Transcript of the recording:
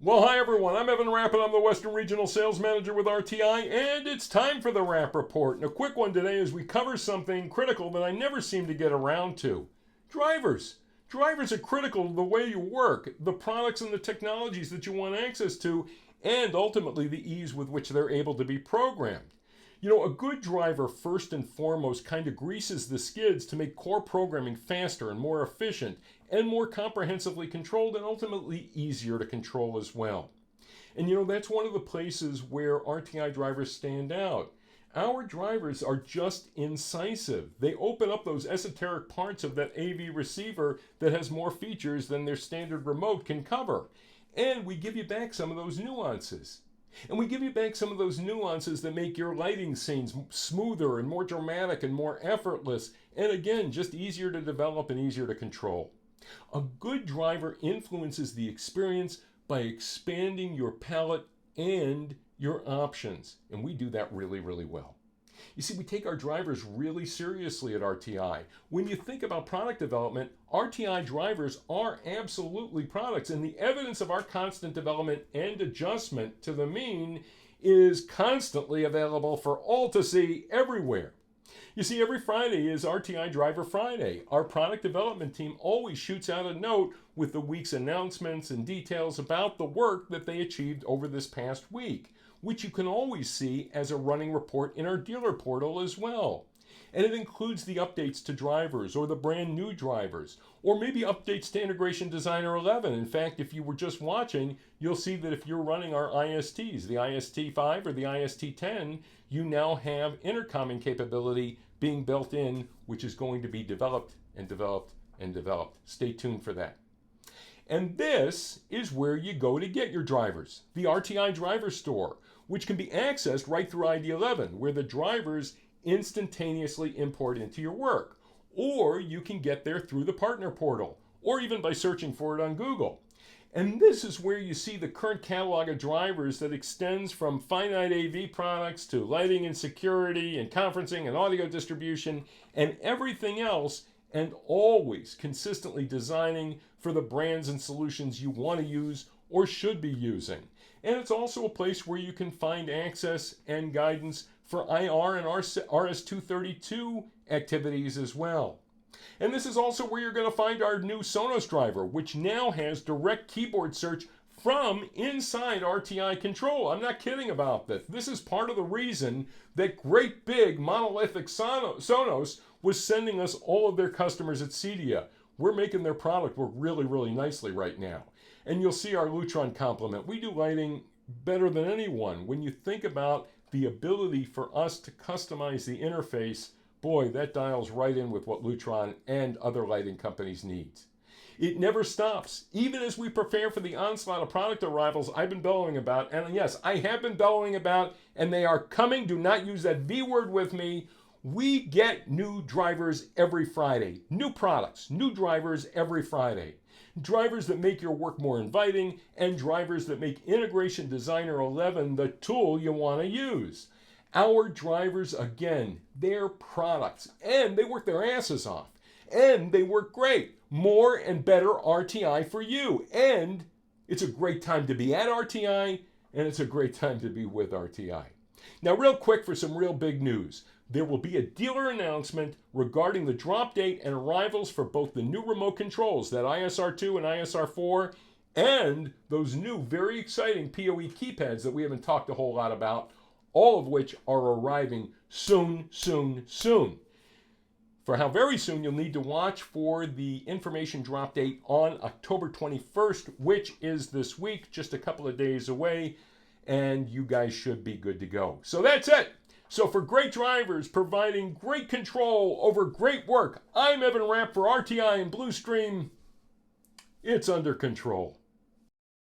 Well, hi everyone. I'm Evan Rapp and I'm the Western Regional Sales Manager with RTI, and it's time for the Rapp Report. And a quick one today as we cover something critical that I never seem to get around to. Drivers. Drivers are critical to the way you work, the products and the technologies that you want access to, and ultimately the ease with which they're able to be programmed. You know, a good driver first and foremost kind of greases the skids to make core programming faster and more efficient and more comprehensively controlled and ultimately easier to control as well. And you know, that's one of the places where RTI drivers stand out. Our drivers are just incisive. They open up those esoteric parts of that AV receiver that has more features than their standard remote can cover. And we give you back some of those nuances. And we give you back some of those nuances that make your lighting scenes smoother and more dramatic and more effortless, and again, just easier to develop and easier to control. A good driver influences the experience by expanding your palette and your options, and we do that really, really well. You see, we take our drivers really seriously at RTI. When you think about product development, RTI drivers are absolutely products, and the evidence of our constant development and adjustment to the mean is constantly available for all to see everywhere. You see, every Friday is RTI Driver Friday. Our product development team always shoots out a note with the week's announcements and details about the work that they achieved over this past week, which you can always see as a running report in our dealer portal as well. And it includes the updates to drivers or the brand new drivers, or maybe updates to Integration Designer 11. In fact, if you were just watching, you'll see that if you're running our ISTs, the IST5 or the IST10, you now have intercomming capability being built in, which is going to be developed and developed and developed. Stay tuned for that. And this is where you go to get your drivers, the RTI Driver Store, which can be accessed right through ID11, where the drivers instantaneously import into your work. Or you can get there through the partner portal, or even by searching for it on Google. And this is where you see the current catalog of drivers that extends from finite AV products to lighting and security and conferencing and audio distribution and everything else, and always consistently designing for the brands and solutions you want to use or should be using. And it's also a place where you can find access and guidance for IR and RS-232 activities as well. And this is also where you're going to find our new Sonos driver, which now has direct keyboard search from inside RTI Control. I'm not kidding about this. This is part of the reason that great big monolithic Sonos was sending us all of their customers at CEDIA. We're making their product work really, really nicely right now. And you'll see our Lutron complement. We do lighting better than anyone. When you think about the ability for us to customize the interface, boy, that dials right in with what Lutron and other lighting companies need. It never stops. Even as we prepare for the onslaught of product arrivals I've been bellowing about, and yes, I have been bellowing about, and they are coming. Do not use that V word with me. We get new drivers every Friday. New products, new drivers every Friday. Drivers that make your work more inviting, and drivers that make Integration Designer 11 the tool you want to use. Our drivers, again, they're products, and they work their asses off, and they work great. More and better RTI for you, and it's a great time to be at RTI, and it's a great time to be with RTI. Now, real quick for some real big news. There will be a dealer announcement regarding the drop date and arrivals for both the new remote controls, that ISR2 and ISR4, and those new very exciting PoE keypads that we haven't talked a whole lot about, all of which are arriving soon, soon, soon. For how very soon, you'll need to watch for the information drop date on October 21st, which is this week, just a couple of days away, and you guys should be good to go. So that's it. So for great drivers providing great control over great work, I'm Evan Rapp for RTI and Bluestream. It's under control.